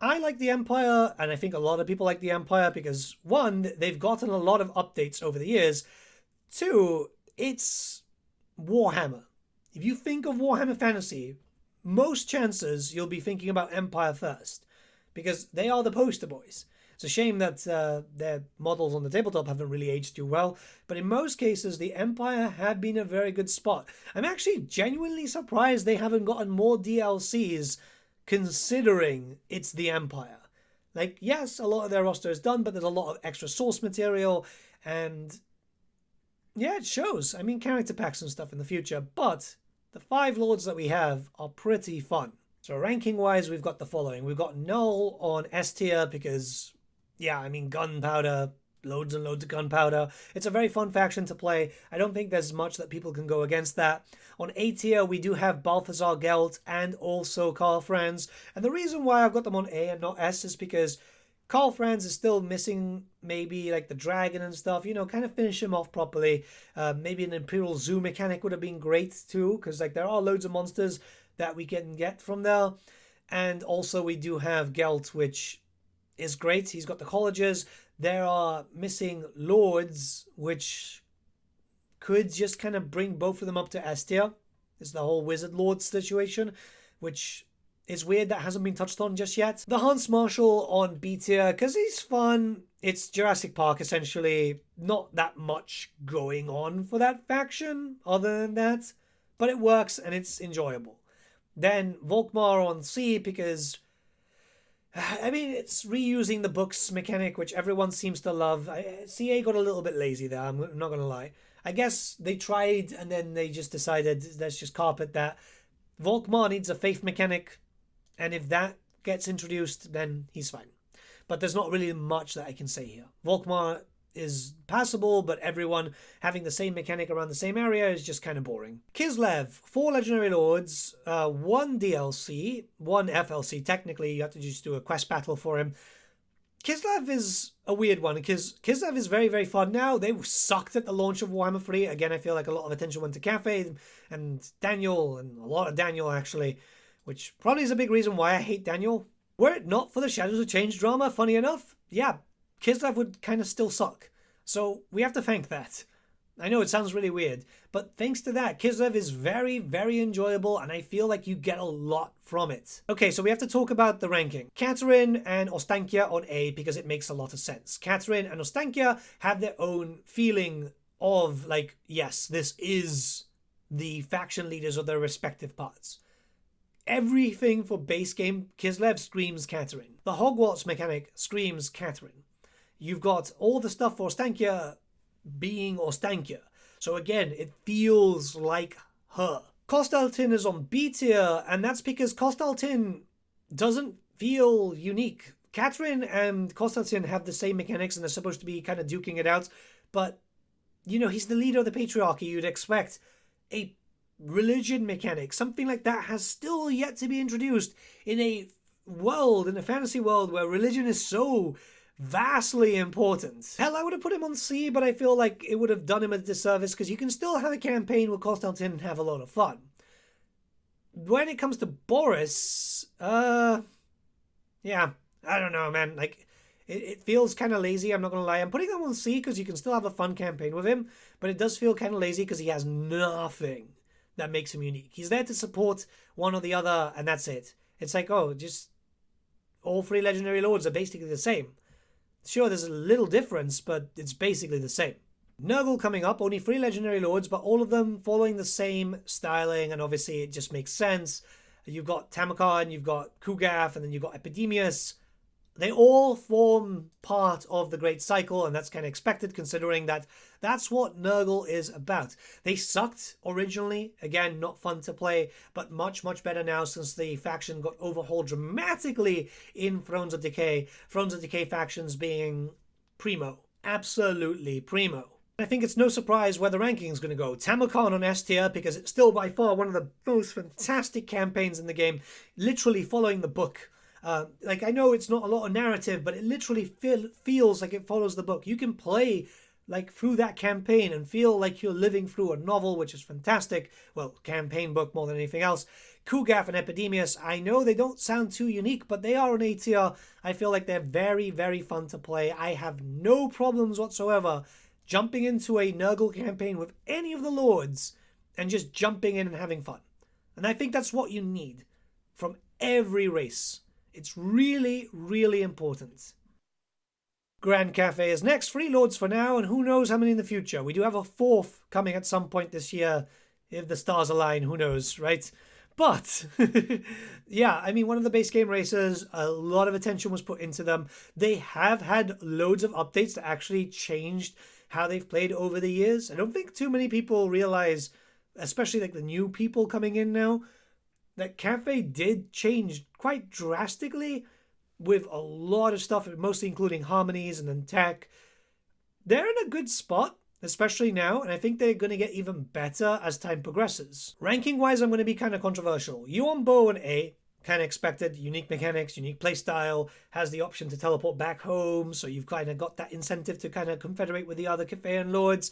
I like the Empire, and I think a lot of people like the Empire because, 1, they've gotten a lot of updates over the years. 2, it's Warhammer. If you think of Warhammer Fantasy, most chances you'll be thinking about Empire first, because they are the poster boys. It's a shame that their models on the tabletop haven't really aged too well, but in most cases, the Empire have been a very good spot. I'm actually genuinely surprised they haven't gotten more DLCs, considering it's the Empire. Like, yes, a lot of their roster is done, but there's a lot of extra source material, and yeah, it shows. I mean, character packs and stuff in the future, but the 5 lords that we have are pretty fun. So ranking-wise, we've got the following. We've got Null on S tier because, yeah, I mean, gunpowder, loads and loads of gunpowder. It's a very fun faction to play. I don't think there's much that people can go against that. On A tier, we do have Balthazar Gelt and also Karl Franz. And the reason why I've got them on A and not S is because Karl Franz is still missing maybe like the dragon and stuff, you know, kind of finish him off properly. Maybe an Imperial Zoo mechanic would have been great too, because like there are loads of monsters that we can get from there. And also we do have Gelt, which is great. He's got the colleges. there are missing lords, which could just kind of bring both of them up to S tier. It's the whole wizard lord situation, which is weird that hasn't been touched on just yet. The Hunts Marshal on B tier, because he's fun. It's Jurassic Park, essentially. Not that much going on for that faction, other than that. But it works, and it's enjoyable. Then Volkmar on C, because I mean, it's reusing the books mechanic, which everyone seems to love. CA got a little bit lazy there, I'm not going to lie. I guess they tried, and then they just decided, let's just carpet that. Volkmar needs a faith mechanic, and if that gets introduced, then he's fine. But there's not really much that I can say here. Volkmar is passable, but everyone having the same mechanic around the same area is just kind of boring. Kislev, 4 Legendary Lords, 1 DLC, 1 FLC. Technically, you have to just do a quest battle for him. Kislev is a weird one, because Kislev is very, very fun now. They sucked at the launch of Warhammer 3. Again, I feel like a lot of attention went to Cathay and Daniel, and a lot of Daniel, actually, which probably is a big reason why I hate Daniel. Were it not for the Shadows of Change drama, funny enough, yeah, Kislev would kind of still suck. So we have to thank that. I know it sounds really weird, but thanks to that, Kislev is very, very enjoyable, and I feel like you get a lot from it. Okay, so we have to talk about the ranking. Catherine and Ostankia on A, because it makes a lot of sense. Catherine and Ostankia have their own feeling of, like, yes, this is the faction leaders of their respective parts. Everything for base game Kislev screams Catherine. The Hogwarts mechanic screams Catherine. You've got all the stuff for Ostankia being Ostankia. So again, it feels like her. Kostaltin is on B tier, and that's because Kostaltin doesn't feel unique. Catherine and Kostaltin have the same mechanics, and they're supposed to be kind of duking it out, but, you know, he's the leader of the patriarchy. You'd expect a religion mechanic, something like that has still yet to be introduced in a world, in a fantasy world where religion is so vastly important. Hell, I would have put him on C, but I feel like it would have done him a disservice, because you can still have a campaign with Kostaltin and have a lot of fun. When it comes to Boris, yeah, I don't know, man. Like, it feels kind of lazy, I'm not going to lie. I'm putting him on C because you can still have a fun campaign with him, but it does feel kind of lazy because he has nothing that makes him unique. He's there to support one or the other, and that's it. It's like, oh, just all 3 Legendary Lords are basically the same. Sure, there's a little difference, but it's basically the same. Nurgle coming up, only 3 Legendary Lords, but all of them following the same styling, and obviously it just makes sense. You've got Tamakon, you've got Kugaf, and then you've got Epidemius. They all form part of the Great Cycle, and that's kind of expected, considering that that's what Nurgle is about. They sucked originally, again, not fun to play, but much, much better now since the faction got overhauled dramatically in Thrones of Decay. Thrones of Decay factions being primo. Absolutely primo. I think it's no surprise where the ranking is going to go. Tamakon on S tier, because it's still by far one of the most fantastic campaigns in the game, literally following the book. Like, I know it's not a lot of narrative, but it literally feels like it follows the book. You can play, like, through that campaign and feel like you're living through a novel, which is fantastic. Well, campaign book more than anything else. Kugaf and Epidemius, I know they don't sound too unique, but they are an A tier. I feel like they're very, very fun to play. I have no problems whatsoever jumping into a Nurgle campaign with any of the Lords and just jumping in and having fun. And I think that's what you need from every race. It's really, really important. Grand Cathay is next. 3 Lords for now, and who knows how many in the future. We do have a 4th coming at some point this year. If the stars align, who knows, right? But, yeah, I mean, one of the base game races, a lot of attention was put into them. They have had loads of updates that actually changed how they've played over the years. I don't think too many people realize, especially like the new people coming in now, that Cathay did change quite drastically with a lot of stuff, mostly including harmonies and then tech. They're in a good spot, especially now, and I think they're going to get even better as time progresses. Ranking-wise, I'm going to be kind of controversial. Yuan Bo and A, kind of expected, unique mechanics, unique playstyle, has the option to teleport back home, so you've kind of got that incentive to kind of confederate with the other Cathayan lords.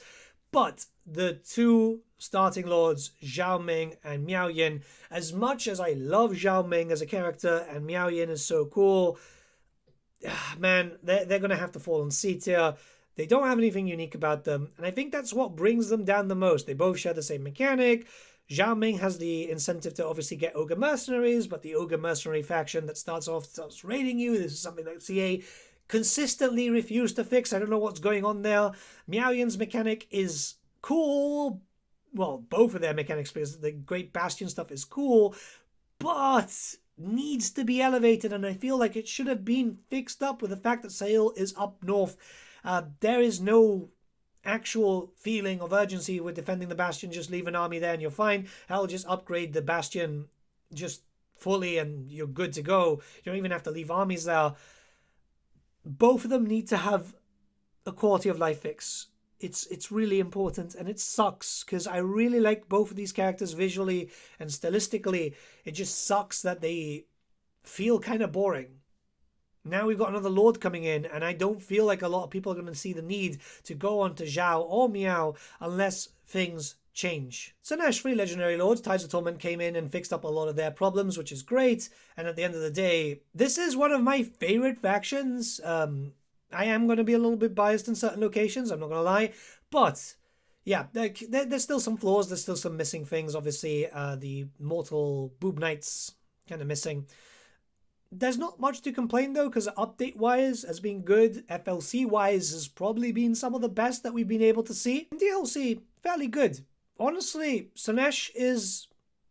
But the 2 starting lords, Zhao Ming and Miao Yin, as much as I love Zhao Ming as a character and Miao Yin is so cool, man, they're going to have to fall on C tier. They don't have anything unique about them, and I think that's what brings them down the most. They both share the same mechanic. Zhao Ming has the incentive to obviously get Ogre Mercenaries, but the Ogre Mercenary faction that starts raiding you. This is something that CA consistently refuse to fix. I don't know what's going on there. Miaoyan's mechanic is cool. Well, both of their mechanics, because the Great Bastion stuff is cool, but needs to be elevated, and I feel like it should have been fixed up with the fact that Sale is up north. There is no actual feeling of urgency with defending the Bastion. Just leave an army there and you're fine. Hell, just upgrade the Bastion just fully and you're good to go. You don't even have to leave armies there. Both of them need to have a quality of life fix. It's really important, and it sucks because I really like both of these characters visually and stylistically. It just sucks that they feel kind of boring. Now we've got another Lord coming in, and I don't feel like a lot of people are going to see the need to go on to Zhao or Miao unless things change. Slaanesh, 3 legendary lords, Tides of Torment came in and fixed up a lot of their problems, which is great. And at the end of the day, this is one of my favorite factions. I am going to be a little bit biased in certain locations, I'm not going to lie. But yeah, there's still some flaws, there's still some missing things. Obviously, the Mortal Boob Knights kind of missing. There's not much to complain though, because update-wise has been good. FLC-wise has probably been some of the best that we've been able to see. And DLC, fairly good. Honestly, Slaanesh is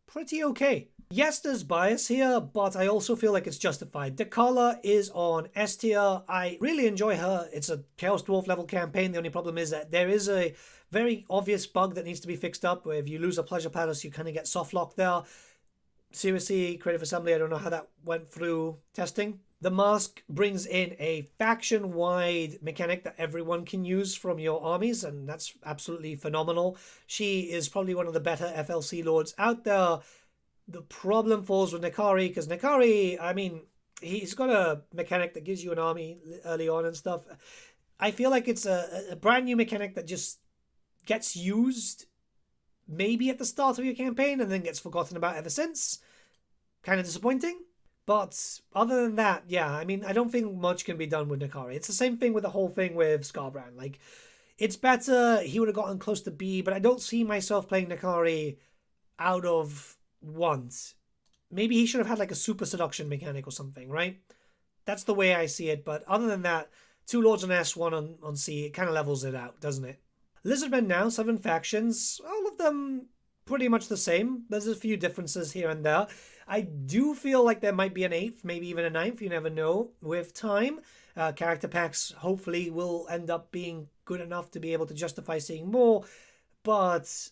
pretty okay. Yes, there's bias here, but I also feel like it's justified. Dakala is on S tier. I really enjoy her. It's a Chaos Dwarf level campaign. The only problem is that there is a very obvious bug that needs to be fixed up, where if you lose a Pleasure Palace, you kind of get soft locked there. Seriously, Creative Assembly, I don't know how that went through testing. The mask brings in a faction-wide mechanic that everyone can use from your armies, and that's absolutely phenomenal. She is probably one of the better FLC lords out there. The problem falls with Nekari, because Nekari, I mean, he's got a mechanic that gives you an army early on and stuff. I feel like it's a brand new mechanic that just gets used maybe at the start of your campaign and then gets forgotten about ever since. Kind of disappointing. But other than that, yeah, I mean, I don't think much can be done with Nekari. It's the same thing with the whole thing with Scarbrand. Like, it's better, he would have gotten close to B, but I don't see myself playing Nekari out of want. Maybe he should have had like a super seduction mechanic or something, right? That's the way I see it. But other than that, 2 lords on S, 1 on C, it kind of levels it out, doesn't it? Lizardmen now, 7 factions, all of them pretty much the same. There's a few differences here and there. I do feel like there might be an 8th, maybe even a 9th, you never know, with time. Character packs hopefully will end up being good enough to be able to justify seeing more. But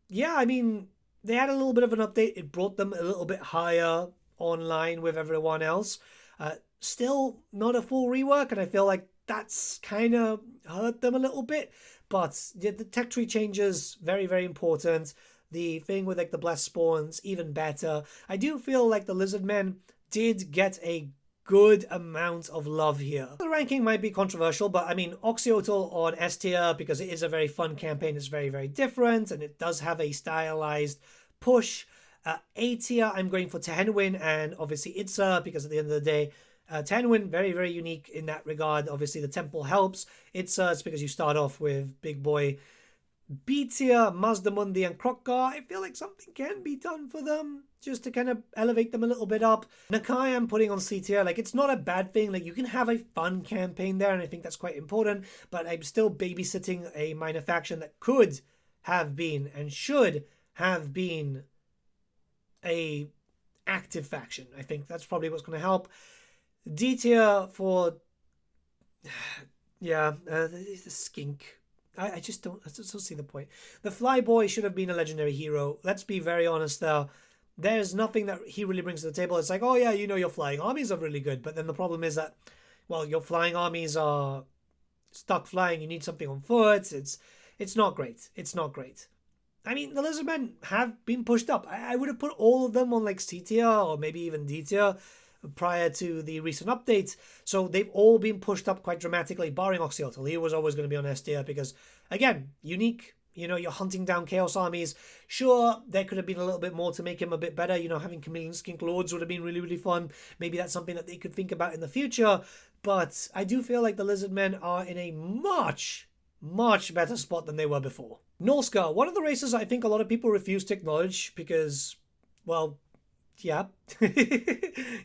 yeah, I mean, they had a little bit of an update. It brought them a little bit higher online with everyone else. Still not a full rework, and I feel like that's kind of hurt them a little bit. But the tech tree changes, very, very important. The thing with like the blessed spawns, even better. I do feel like the Lizardmen did get a good amount of love here. The ranking might be controversial, but I mean, Oxyotl on S tier, because it is a very fun campaign, it's very, very different, and it does have a stylized push. A tier, I'm going for Tehenwin and obviously Itza, because at the end of the day, Tehenwin, very, very unique in that regard. Obviously, the temple helps. It's because you start off with Big Boy. B tier, Mazdamundi and Krokkar. I feel like something can be done for them just to kind of elevate them a little bit up. Nakai, I'm putting on C tier. Like, it's not a bad thing. Like, you can have a fun campaign there, and I think that's quite important. But I'm still babysitting a minor faction that could have been and should have been a active faction. I think that's probably what's going to help. D tier for, yeah, the skink. I just don't see the point. The Flyboy should have been a legendary hero. Let's be very honest there. There's nothing that he really brings to the table. It's like, oh yeah, you know, your flying armies are really good. But then the problem is that, well, your flying armies are stuck flying. You need something on foot. It's not great. It's not great. I mean, the Lizardmen have been pushed up. I would have put all of them on like C tier or maybe even D tier prior to the recent updates. So they've all been pushed up quite dramatically, barring Oxyotl. He was always going to be on S tier because, again, unique, You know, you're hunting down Chaos armies. Sure, there could have been a little bit more to make him a bit better. You know, having Chameleon Skink Lords would have been really, really fun. Maybe that's something that they could think about in the future. But I do feel like the Lizardmen are in a much better spot than they were before. Norsca, one of the races I think a lot of people refuse to acknowledge because, well, yeah.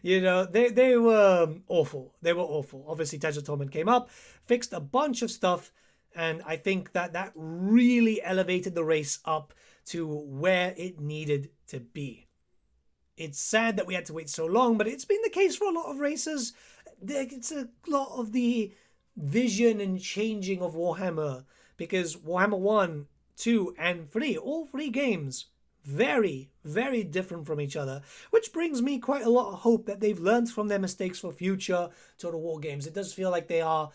You know, they were awful. They were awful. Obviously, Tzeentch Torment came up, fixed a bunch of stuff, and I think that really elevated the race up to where it needed to be. It's sad that we had to wait so long, but it's been the case for a lot of races. It's a lot of the vision and changing of Warhammer, because Warhammer 1, 2, and 3, all 3 games, very, very different from each other, which brings me quite a lot of hope that they've learned from their mistakes for future Total War games. It does feel like they are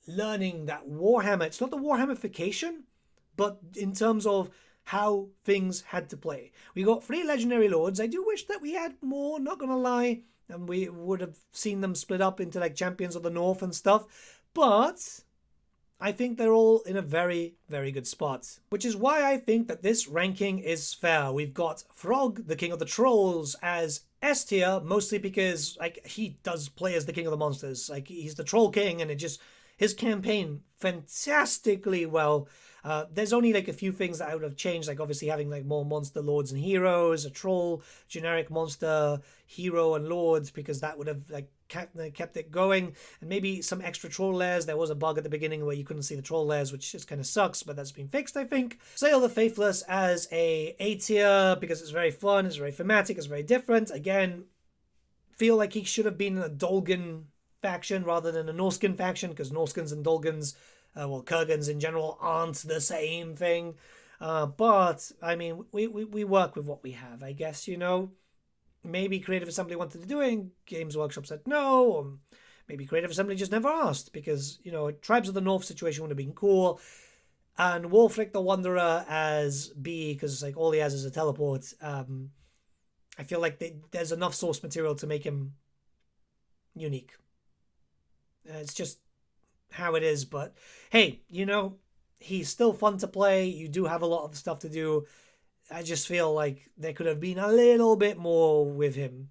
learning that Warhammer, it's not the Warhammerification, but in terms of how things had to play. We got 3 legendary lords. I do wish that we had more, not gonna lie, and we would have seen them split up into like champions of the north and stuff, but I think they're all in a very, very good spot, which is why I think that this ranking is fair. We've got Frog, the king of the trolls, as S tier, mostly because like he does play as the king of the monsters. Like he's the troll king, and it just, his campaign fantastically well. There's only like a few things that I would have changed, like obviously having like more monster lords and heroes, a troll, generic monster, hero and lords, because that would have like kept it going, and maybe some extra troll layers. There was a bug at the beginning where you couldn't see the troll layers, which just kind of sucks, but that's been fixed, I think. Sail the Faithless as A tier because it's very fun, it's very thematic, it's very different. Again, feel like he should have been in a Dolgan faction rather than a Norscan faction, because Norskins and Dolgans, well, Kurgans in general, aren't the same thing. But, I mean, we work with what we have, I guess, you know. Maybe Creative Assembly wanted to do it, and Games Workshop said no, or maybe Creative Assembly just never asked, because, you know, Tribes of the North situation would have been cool. And Wolfric the Wanderer as B, because, like, all he has is a teleport. I feel like there's enough source material to make him unique. It's just how it is, but hey, you know, he's still fun to play. You do have a lot of stuff to do. I just feel like there could have been a little bit more with him.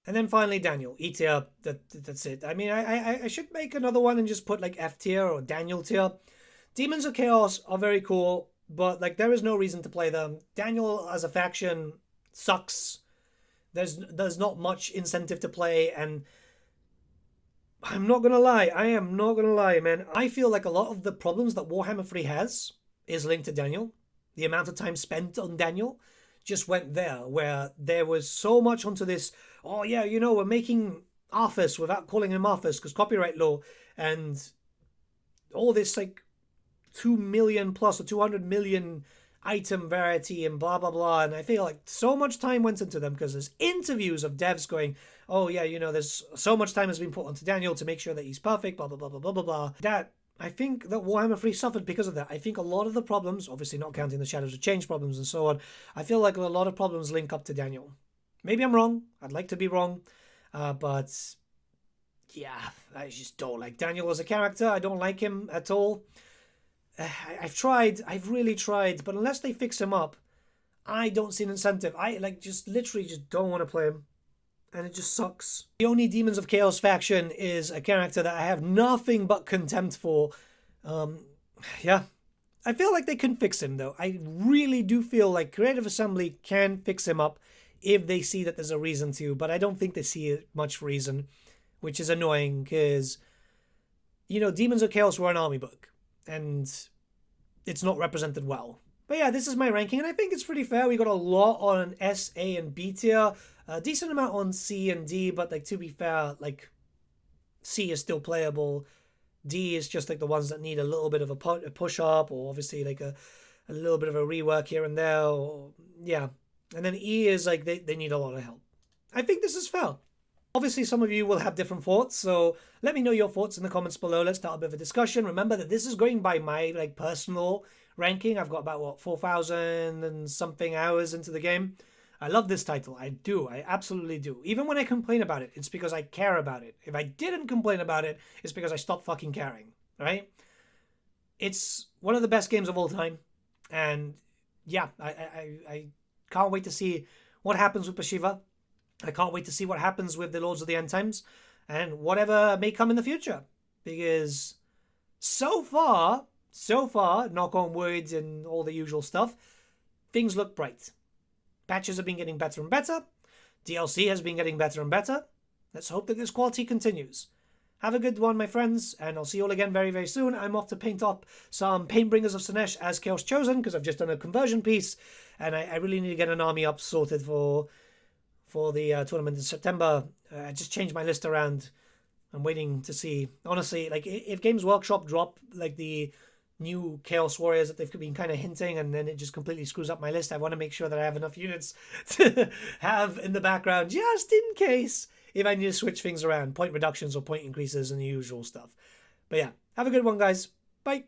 And then finally, Daniel, E tier. That's it. I mean, I should make another one and just put like F tier or Daniel tier. Demons of Chaos are very cool, but like there is no reason to play them. Daniel as a faction sucks. There's not much incentive to play, and I'm not gonna lie. I am not gonna lie, man. I feel like a lot of the problems that Warhammer 3 has is linked to Daniel. The amount of time spent on Daniel just went there, where there was so much onto this, oh yeah, you know, we're making Arthas without calling him Arthas because copyright law, and all this like 2 million plus or 200 million item variety and blah blah blah. And I feel like so much time went into them because there's interviews of devs going, oh yeah, you know, there's so much time has been put onto Daniel to make sure that he's perfect, blah blah blah blah blah blah blah. That I think that Warhammer 3 suffered because of that. I think a lot of the problems, obviously not counting the Shadows of Change problems and so on, I feel like a lot of problems link up to Daniel. Maybe I'm wrong. I'd like to be wrong. But yeah, I just don't like Daniel as a character. I don't like him at all. I've really tried, but unless they fix him up, I don't see an incentive. I like just literally just don't want to play him. And it just sucks. The only Demons of Chaos faction is a character that I have nothing but contempt for. Yeah. I feel like they can fix him, though. I really do feel like Creative Assembly can fix him up if they see that there's a reason to, but I don't think they see much reason, which is annoying, because, you know, Demons of Chaos were an army book, and it's not represented well. But yeah, this is my ranking, and I think it's pretty fair. We got a lot on S, A, and B tier. A decent amount on C and D, but like to be fair, like C is still playable. D is just like the ones that need a little bit of a push up, or obviously like a little bit of a rework here and there. Or, yeah. And then E is like they need a lot of help. I think this is fair. Obviously, some of you will have different thoughts, so let me know your thoughts in the comments below. Let's start a bit of a discussion. Remember that this is going by my like personal ranking. I've got about, what, 4,000 and something hours into the game. I love this title. I do. I absolutely do. Even when I complain about it, it's because I care about it. If I didn't complain about it, it's because I stopped fucking caring, right? it's one of the best games of all time. And yeah, I can't wait to see what happens with Peshiva. I can't wait to see what happens with the Lords of the End Times and whatever may come in the future. Because so far, knock on wood and all the usual stuff, things look bright. Patches have been getting better and better. DLC has been getting better and better. Let's hope that this quality continues. Have a good one, my friends, and I'll see you all again very, very soon. I'm off to paint up some Painbringers of Slaanesh as Chaos Chosen, because I've just done a conversion piece, and I really need to get an army up sorted for the tournament in September. I just changed my list around. I'm waiting to see. Honestly, like, if Games Workshop drop like the new Chaos Warriors that they've been kind of hinting, and then it just completely screws up my list, I want to make sure that I have enough units to have in the background just in case if I need to switch things around, point reductions or point increases and the usual stuff. But yeah, have a good one, guys. Bye.